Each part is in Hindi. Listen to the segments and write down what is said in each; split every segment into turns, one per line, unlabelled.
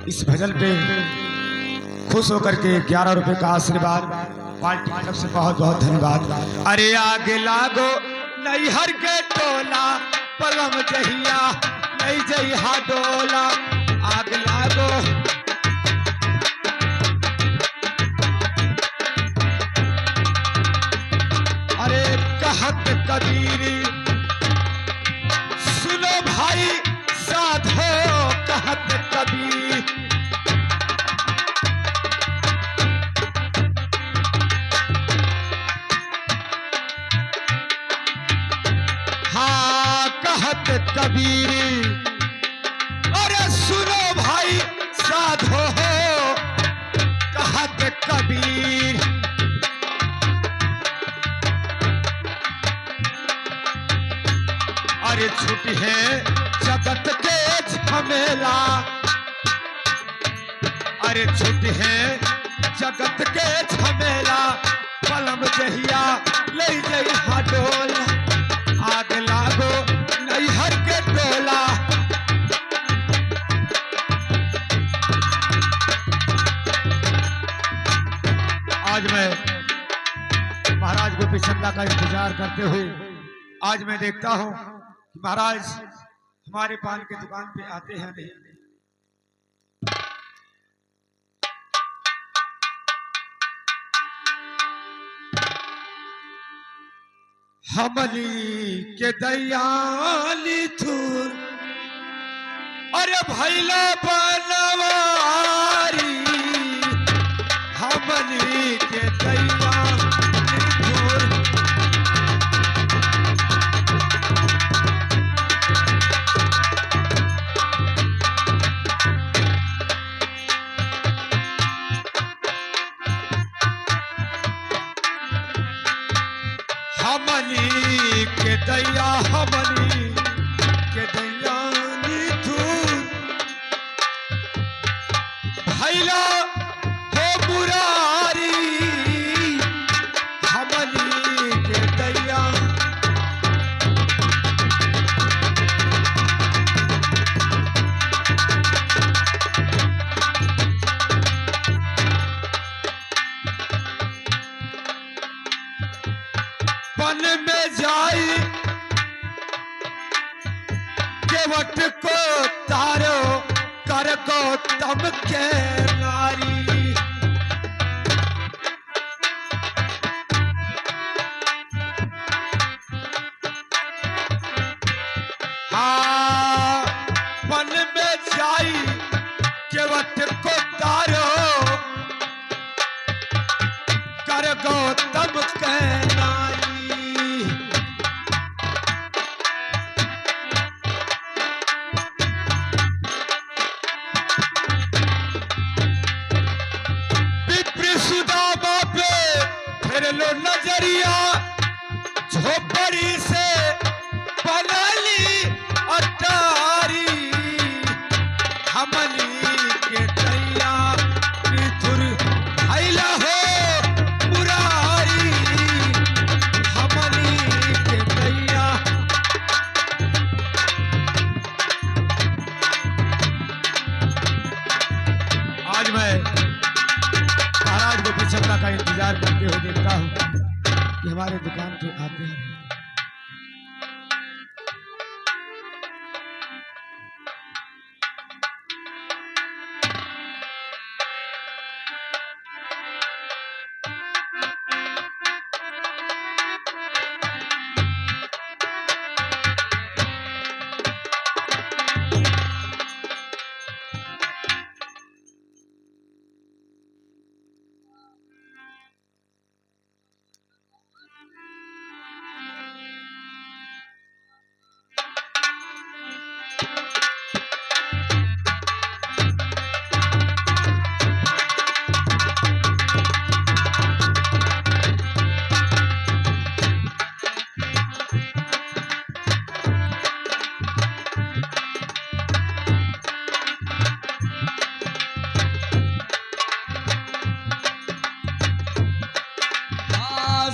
इस भजन पे खुश होकर के 11 रुपए का आशीर्वाद पार्टी की तरफ से बहुत बहुत धन्यवाद। अरे आगे लागो नैहर के टोला पलम जहिया नहीं जइहा डोला आग लागो। अरे कहत कबीरी सुनो भाई साधो कहत कबीर। हाँ कहत कबीर अरे सुनो भाई साधो हो कहत कबीर। अरे छुट्टी है जगत के झमेला अरे छुट्टी है जगत के झमेला पलम जहिया ले जइहा डोला आग लागो नैहर के टोला। आज मैं महाराज गोपी चंदा का इंतजार करते हुए आज मैं देखता हूं कि महाराज हमारे पान की दुकान पे आते हैं नहीं। हमली के दयाली थूर अरे भैला बनवारी हमली के दयाली थूर। हमनी के दैया हमनी के दैया निधूर भैला हो मुरारी हमनी के दैया। वन में जाई केवट को तारो कर गौतम के नारी। हाँ वन में जाई केवट को तारो कर गौतम के नारी। लो नजरिया झोपड़ी से बनली अटारी हमनी के दैया निधुर भैला हो मुरारी हमनी के दैया। आज मैं महाराज गोपी चंदा का इंतजार करते हुए देखता हूँ कि हमारे दुकान पे आते हैं।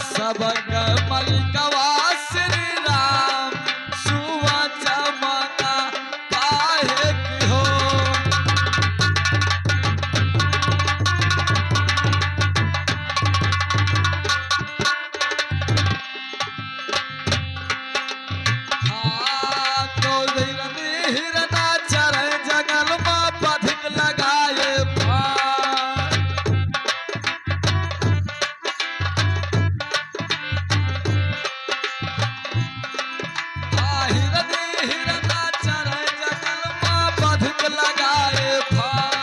सबक मलकवा श्री राम सुवा चमका काहे की हो। फार।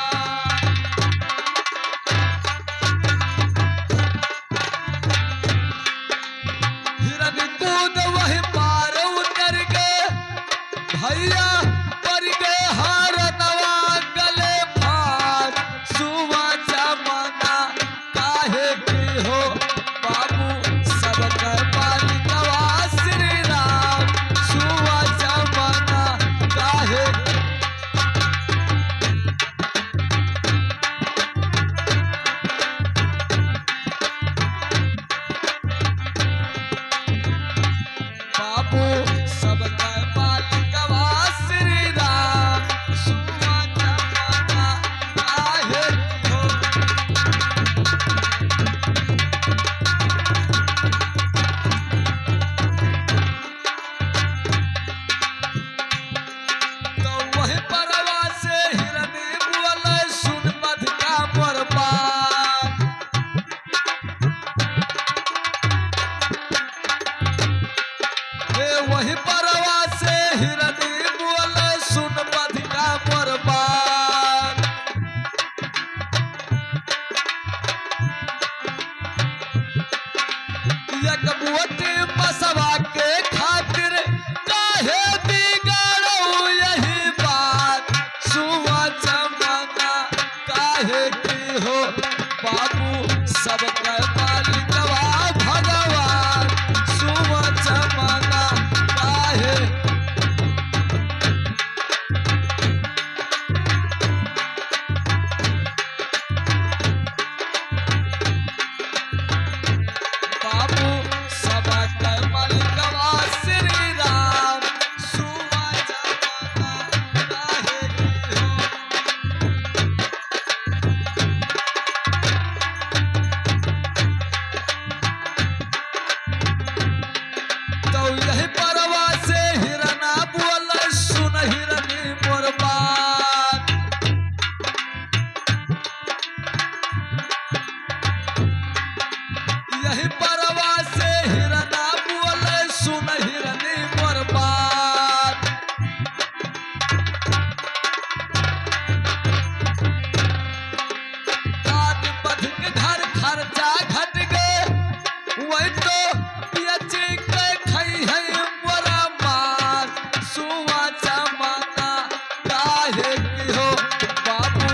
हिरन कूद वही पार उतर गए भैया पर गए हार नवा गले फार। सुवा जमाना काहे की हो बाबू सबके मालिकवा श्री राम। सुवा जमाना काहे बाबू सबके मालिकवा श्री राम। सुवा जमाना काहे की हो तो वही परवा से हिरनी बोले सुन मध का बर्बाद। हे वही परवा से हिरनी बोले सुन मध का बर्बाद। एक बुअटी बसवा के खातिर काहे बिगाड़ो यही बात। सुवा जमाना काहे की हो बाबू सबके मालिकवा भगवान। सुवा जमाना काहे बाबू सबके मालिकवा श्री राम। सुवा जमाना काहे की हो तो यही परवा से हिरना बोल सुन हिरनी मोर बात। यही परवा से हिरना बोल सुन हिरनी मोर बात। आज बध के घर खर्चा घट गए वही तो पियची के खई है मोरा मार। सुवा जमाना काहे की हो बाबू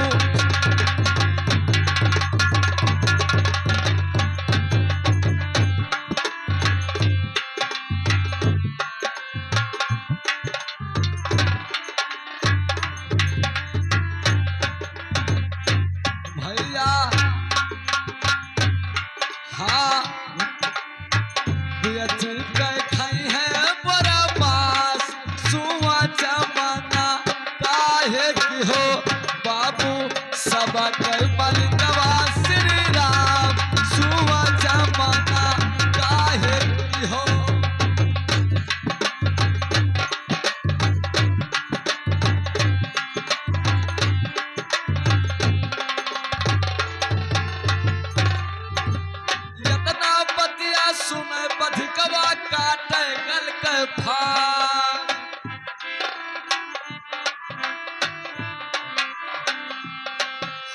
भैया हाँ पियची के खई है मोरा मास। सुवा जमाना काहे की हो बाबू सबके मालिकवा श्री राम। सुवा जमाना काहे की हो इतना बतिया सुने बधिकवा काटे गल के फार।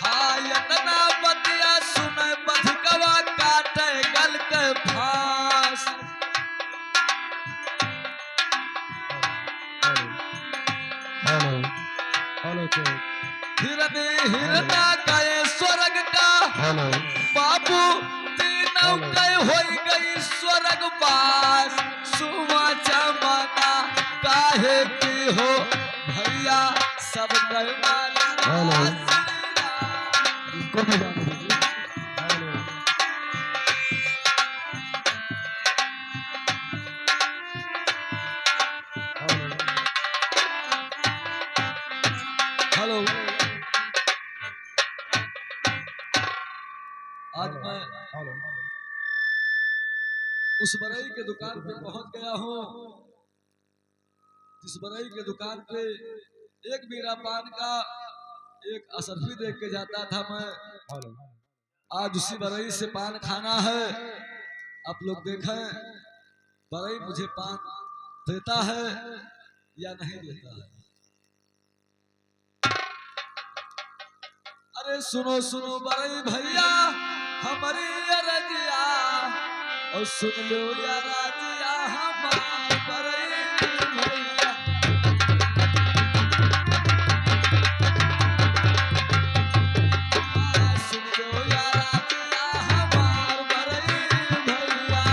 हाँ इतना बतिया सुने बधिकवा काटे गल के फास। हिरनी हिरना गए स्वर्ग का बाबू तीनों गए हो गई स्वर्ग बास। सुवा जमाना काहे की हो भैया सबके मालिकवा श्री राम। हेलो आज मैं उस बरई के दुकान पे पहुंच गया हूँ जिस बरई के दुकान पे एक बीरा पान का एक असरफी देख के जाता था मैं। आज उसी बरई से पान खाना है। आप लोग देखें बरई मुझे पान देता है या नहीं देता है। अरे सुनो सुनो बड़े भैया हमारी अरजिया और सुन लो या राजिया हमारे बड़े भैया। सुन लो या राजिया हमारे बड़े भैया।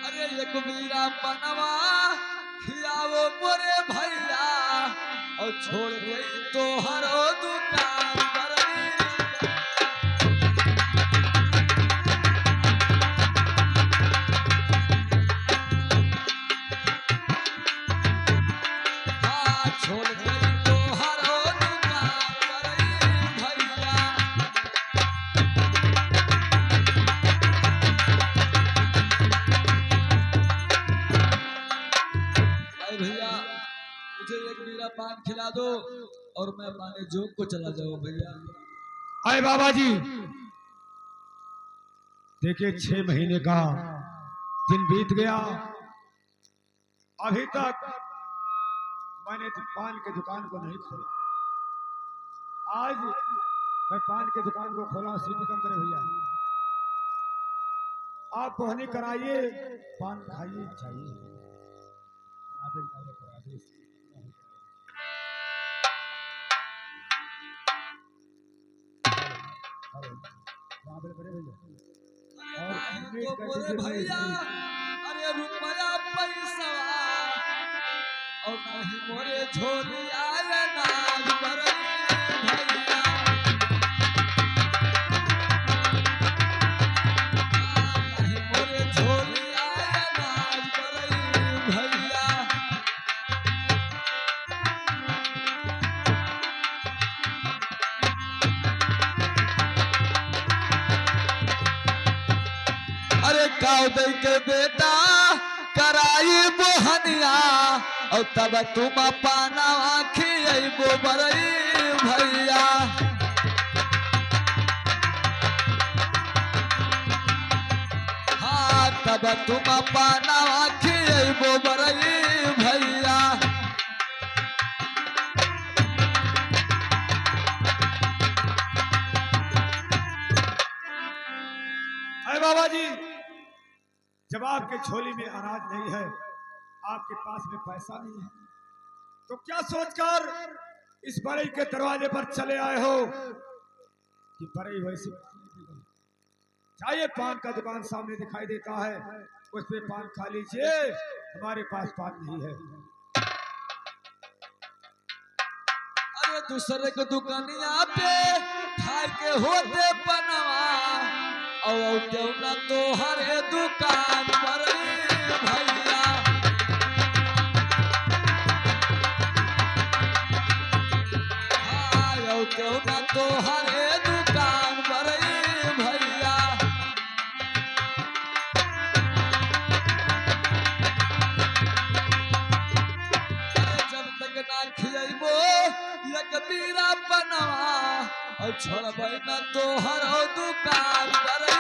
अरे एक मीरा बनवा खियावो मोरे भैया और छोड़ गई तो हरो दुकान बरई। हाँ छोड़ गई तो हरो दुकान बरई भैया। अरे भैया मुझे एक बीड़ा पान खिला दो और मैं अपने जोग को चला जाऊं भैया।
अरे बाबा जी देखिए 6 महीने का दिन बीत गया, अभी तक मैंने तो पान की दुकान को नहीं खोला। आज मैं पान की दुकान को खोला, सीटी कम करे भैया। आप कोहनी कराइए, पान खाइए चाहिए।
तो बोले भैया अरे रुपया पैसा और नहीं मोरे झोली आए नाज बरई भैया। नहीं मोरे झोली आए नाज बरई भैया। अरे गाँव दे के बेटा कराई बोहनिया और तब तुम पाना खियबो बरई भैया। हाँ तब तुम पाना खियबो बरई भैया।
अरे बाबा जी जब आपके झोली में अनाज नहीं है, आपके पास में पैसा नहीं है, तो क्या सोचकर इस बड़ई के दरवाजे पर चले आए हो कि बड़ई वैसे चाहिए? पान का दुकान सामने दिखाई देता है, उस पे पान खा लीजिए, हमारे पास पान नहीं है।
अरे दूसरे के दुकानिया पे खाए के होते बनवा और क्यों ना तो हरे दुकान बरई भैया। हाँ और क्यों ना तो हरे दुकान बरई भैया। अरे जब तक ना खियबो एक बीरा बनवा और छोड़बै ना तो हरो दुकान बरई।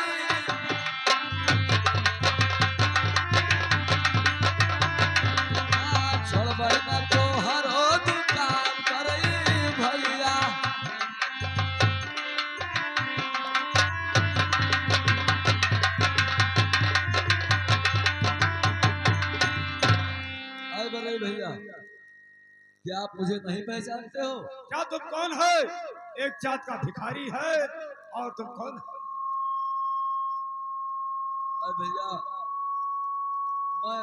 छोड़बै ना तो हरो दुकान बरई भैया। अरे बरई भैया क्या आप मुझे नहीं पहचानते हो?
क्या तुम कौन है? एक जात का भिखारी है और तुम कौन है?
अरे भैया मैं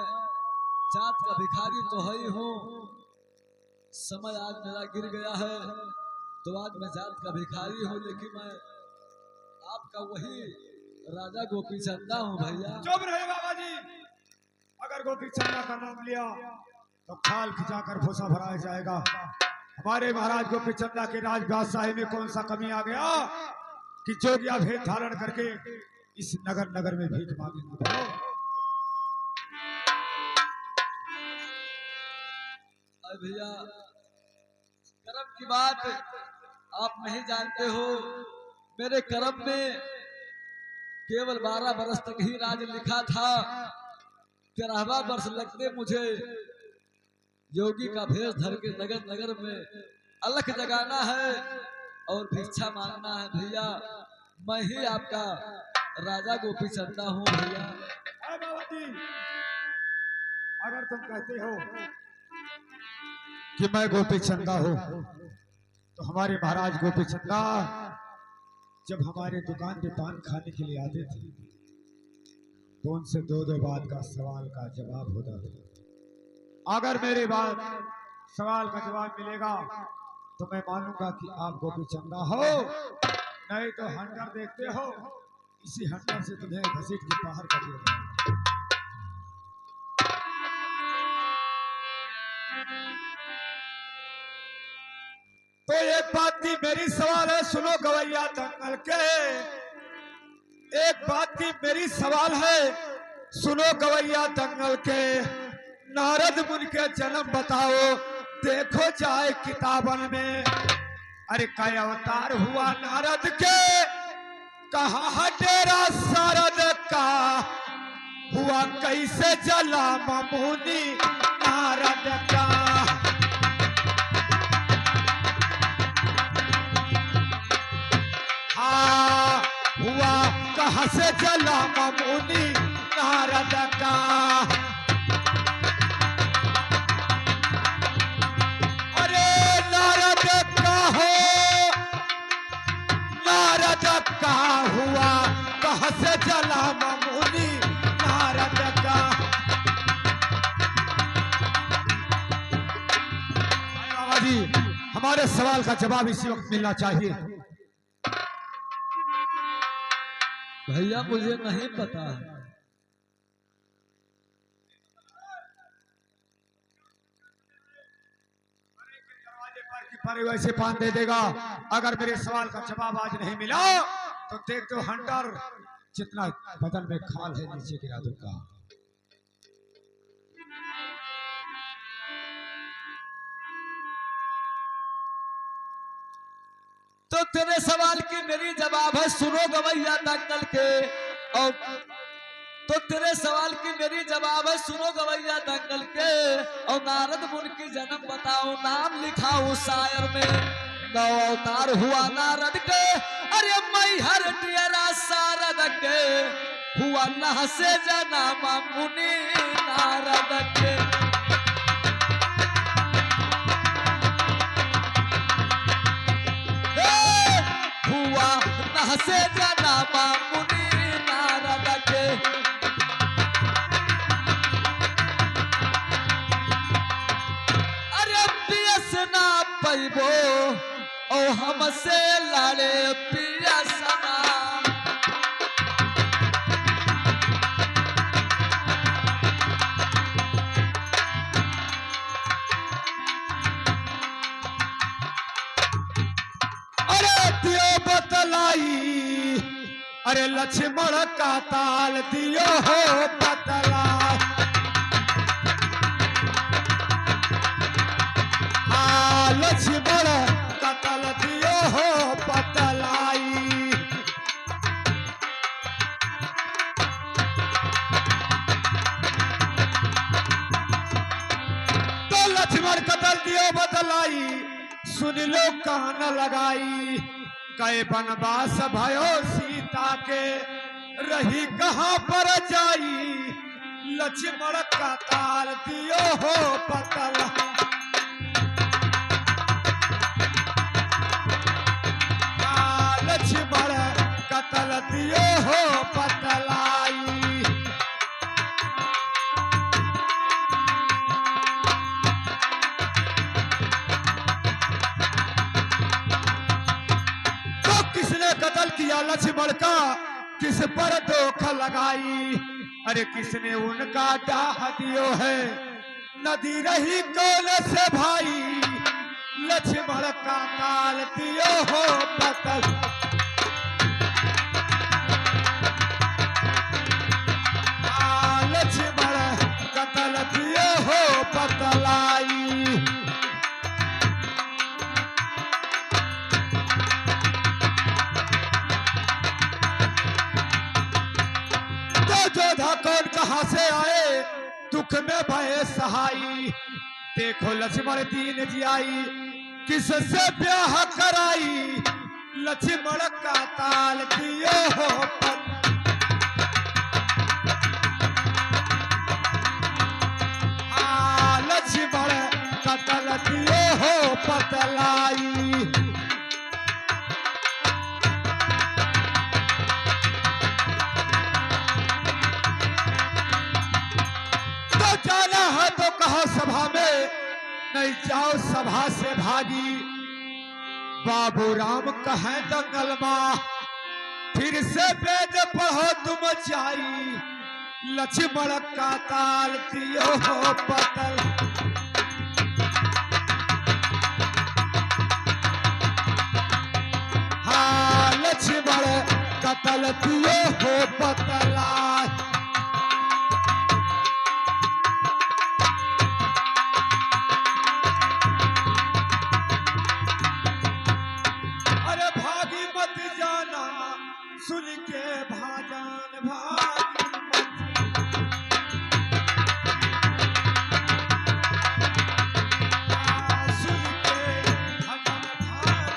जात का भिखारी तो है ही हूँ, समय आज मेरा गिर गया है तो आज मैं जात का भिखारी हूँ, लेकिन मैं आपका वही राजा गोपी चंदा हूँ भैया।
चुप रहे बाबा जी, अगर गोपी चंदा का नाम लिया तो खाल खिंचाकर भूसा भराया जाएगा। हमारे महाराज गोपी चंदा के राज बादशाही में कौन सा कमी आ गया कि जोगिया भेद धारण करके इस नगर नगर में भीख मांगेंगे? बोलो।
अरे भैया कर्म की बात आप नहीं जानते हो, मेरे कर्म में केवल 12 बरस तक ही राज लिखा था 13वां वर्ष लगते मुझे योगी का भेष धर के नगर नगर में अलख जगाना है और भिक्षा मांगना है भैया। मैं ही आपका राजा गोपी चंदा हूँ भैया।
अरे बाबा जी, अगर तुम कहते हो कि मैं गोपी चंदा हूँ तो हमारे महाराज गोपी चंदा जब हमारे दुकान पे पान खाने के लिए आते थे तो उनसे दो दो बात का सवाल का जवाब होता था। अगर मेरे बाद सवाल का जवाब मिलेगा तो मैं मानूंगा कि आप गोपी चंदा हो, नहीं तो हंटर देखते हो, इसी हंटर से तुम्हें घसीट के बाहर कर दिया। तो एक बात की मेरी सवाल है, सुनो गवैया दंगल के। एक बात की मेरी सवाल है, सुनो गवैया दंगल के। नारद मुनि के जन्म बताओ, देखो जाए किताबन में। अरे काय अवतार हुआ नारद के, कहा है डेरा शारद का, हुआ कैसे जला मुनि नारद का। हुआ कहाँ से जला मुनि नारद का। अरे नारद का हो, नारद का हुआ कहाँ से जला मुनि नारद का। बाबा जी, हमारे सवाल का जवाब इसी वक्त मिलना चाहिए।
भैया मुझे नहीं पता है।
पर वैसे पान दे देगा। अगर मेरे सवाल का जवाब आज नहीं मिला तो देख दो हंटर जितना बदन में खाल है नीचे गिरा दूंगा।
तो तेरे सवाल की मेरी जवाब है, सुनो गवैया दंगल के। और तो तेरे सवाल की मेरी जवाब है, सुनो गवैया दंगल के। और नारद मुनि की जन्म बताओ, नाम लिखाओ शायर में। नौ अवतार हुआ नारद के, अरे मैं हर डेरा शारद के, हुआ नह से जन्म मुनि नारद के। से जन्म मुनि नारद के। अरे पियस ना पैबो ओ हमसे लड़े पियसना।
अरे लक्ष्मण का ताल दियो हो बतला। लक्ष्मण का ताल दियो हो बतलाई। तो लक्ष्मण का ताल दियो बतलाई, सुन लो कान लगाई। कई बनवास भयो सीता के, रही कहाँ पर जाई। लक्ष्मण का ताल दियो हो पतला। लक्ष्मण का ताल दियो हो पतलाई। कत्ल किया लक्ष्मण का, किस पर धोखा लगाई। अरे किसने उनका डाह दियो है, नदी रही कौन से भाई। लक्ष्मण का ताल दियो हो पतल। लक्ष्मण का ताल दियो हो पतलाई। जोधा कौन कहां से आए, दुख में भय सहाई, देखो लक्ष्मण दीन जियाई, किससे ब्याह कराई, लक्ष्मण का ताल दियो हो लक्ष्मण का ताल दियो हो पतलाई। तो जाना है तो कहो सभा में, नहीं जाओ सभा से भागी, बाबू राम कहे दंगल मां, फिर से वेद पढ़ो तुम जाई, लक्ष्मण का ताल दियो हो पतल। हाँ लक्ष्मण का ताल दियो हो पतला। सुन के भाजान भागी सुन के भाजान भागी।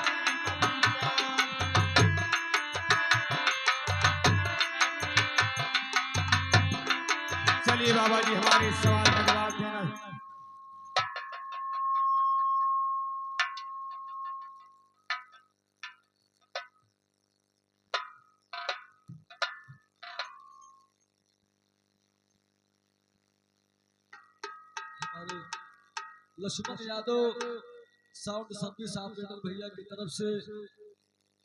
चलिए बाबा जी हमारे सवाल का जवाब देना।
Lakshman Yadav sound service operator भैया की तरफ से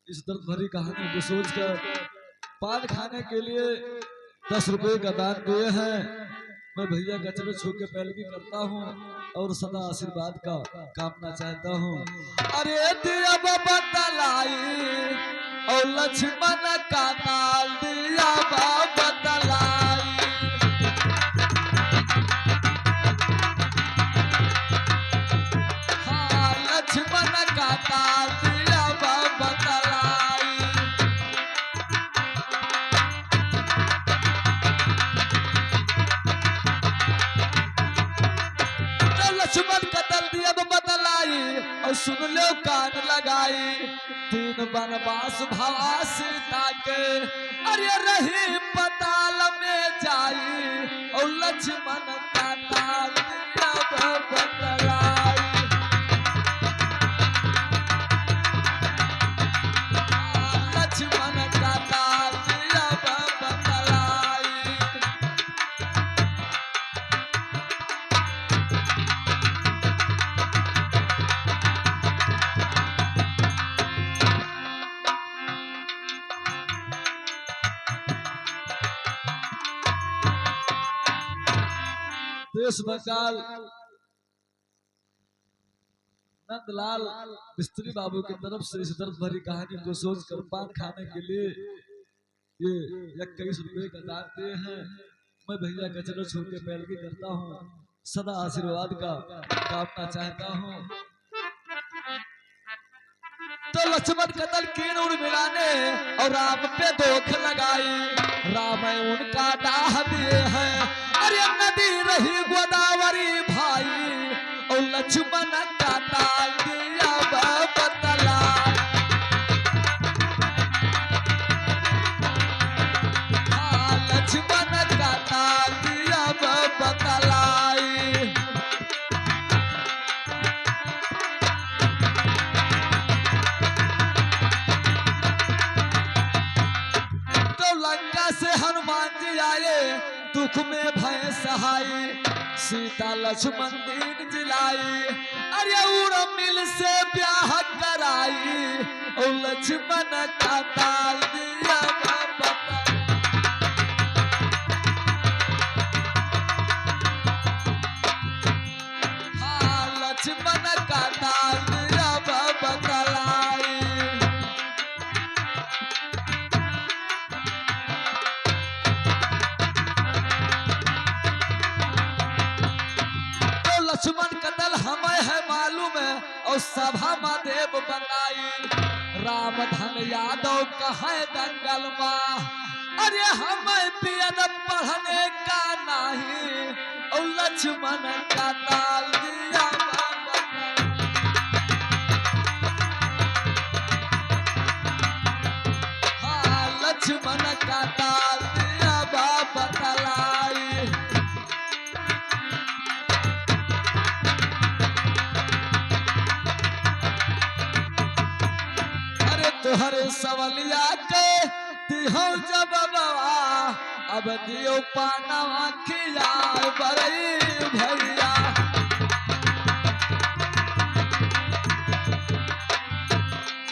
इस दर्द भरी कहानी को सोचकर पान खाने के लिए 10 रुपए का दान दिए हैं। मैं भैया का चरण छू के पैरवी करता हूँ और सदा आशीर्वाद का कामना चाहता हूँ। अरे दिया बाबा तलाई और लक्ष्मण का ताल दिया बाबा तलाई। लक्ष्मण का ताल दिया बाबा तलाई। तो लक्ष्मण का ताल दिया बाबा तलाई और सुन लो कान लगाई, 3 वनवास भवा सीता के अरे रही पताल में जाई और लक्ष्मण का ताल दिया बाबा तलाई। देश बंगाल नंदलाल मिस्त्री बाबू की तरफ से इस दर्द भरी कहानी को सोचकर पान खाने के लिए ये 21 रुपए का दान दिए हैं। मैं भैया का चरण छू के पैरवी करता हूँ, सदा आशीर्वाद का कामना चाहता हूँ। तो लक्ष्मण कतल कीन उड़ मिलाने और राम पे दोख लगाई, राम उनका डाह दिए हैं। अरे नदी रही गोदावरी भाई और लक्ष्मण का ताल दिया बाबा तलाई। हाँ लक्ष्मण का ताल दिया बाबा तलाई। से हनुमान जी आए दुख में भय सहाई, सीता लक्ष्मण दीन जिलाई। अरे उड़ मिल से ब्याह कराई और लक्ष्मण का ताल दिया बाबा। हाँ लक्ष्मण का ताल दिया बाबा तलाई। लक्ष्मण कतल हमें है मालूम है और सभा में देव बनाई, राम धन यादव कहे दंगल माँ। अरे हमें पियन पढ़ने का नहीं और लक्ष्मण का ताल दिया बाबा। हाँ लक्ष्मण का ताल दिया बाबा तलाई। अरे तुहरे सवलिया के दिहो जब बाबा अब दियो पानवा खियाए बरई भैया।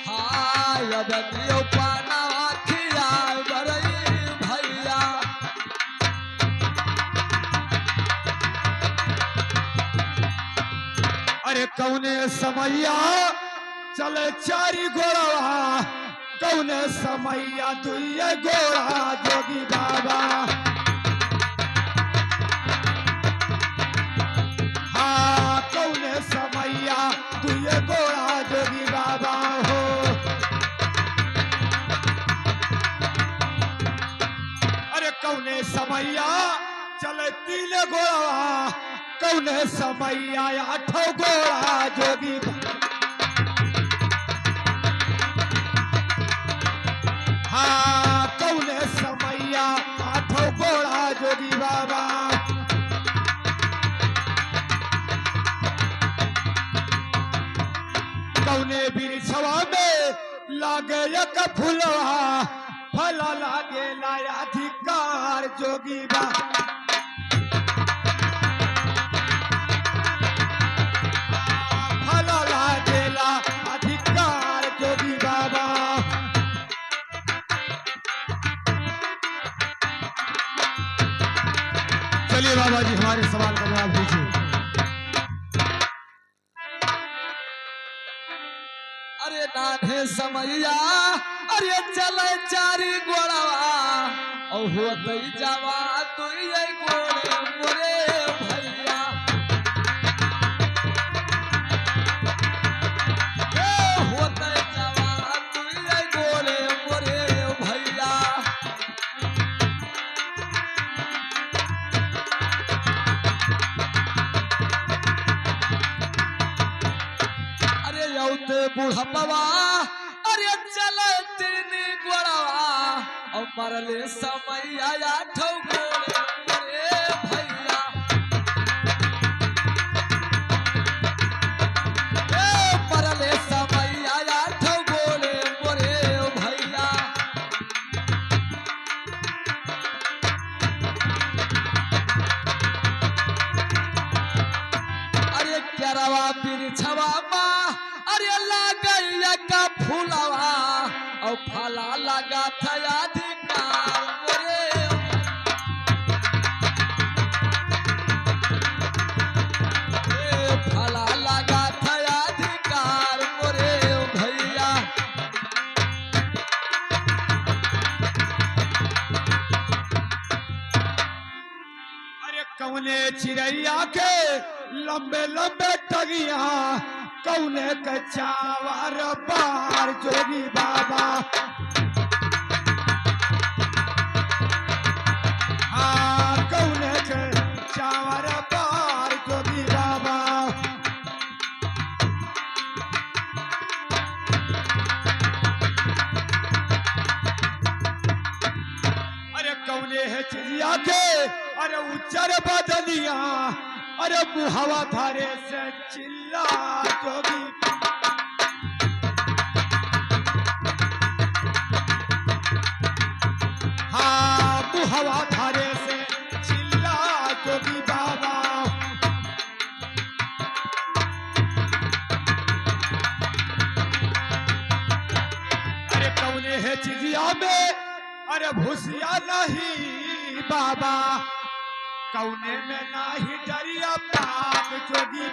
हाँ अब दियो पानवा खियाए बरई भैया।
अरे कौने समैया चले चारी घोड़ा, कौने समैया दुइये घोड़ा जोगी बाबा। हाँ कौने समैया दुइये घोड़ा जोगी बाबा हो। अरे कौने समैया चले तीन घोड़ा, कौने समैया आठों घोड़ा जोगी बाबा। हाँ कौने समैया आठों घोड़ा जोगी बाबा। कौने बिरछवा में लागे एक फुलवा, फल लागे लाया अधिकार जोगी बाबा। फल लागेला अधिकार जोगी बाबा। चलिए बाबा जी हमारे सवाल का जवाब दीजिए।
अरे नान्हे समैया अरे चले चारी गोड़वा और होते जावा तू ये गोड़े मोरे भैया। होते जावा तू ये गोड़े मोरे भैया। अरे यौते बुढ़पवा अरे चले तीन गोड़वा और मरले समैया आठों गोड़े मोरे भैया। मरले समैया आठों गोड़े मोरे भैया। अरे क्यारवा बिरछवा माँ अरे लागैया का फूलवा और फला लगा था अधिकार मोरे। फला लगा था अधिकार मोरे भैया।
अरे कौने चिड़ैया के लंबे लंबे टगिया, कौने के चावर बार जोगी बाबा। हाँ कौने के चावर बार जोगी बाबा। अरे कौने है चिड़िया के अरे उच्चर बदलिया, अरे मुहवा धारे से चिल्ला जोगी। हाँ मुहवा धारे से चिल्ला जोगी बाबा। अरे कौने है चिड़िया में अरे भूसिया नहीं बाबा, कौने में नाही डरिया पाप जोगी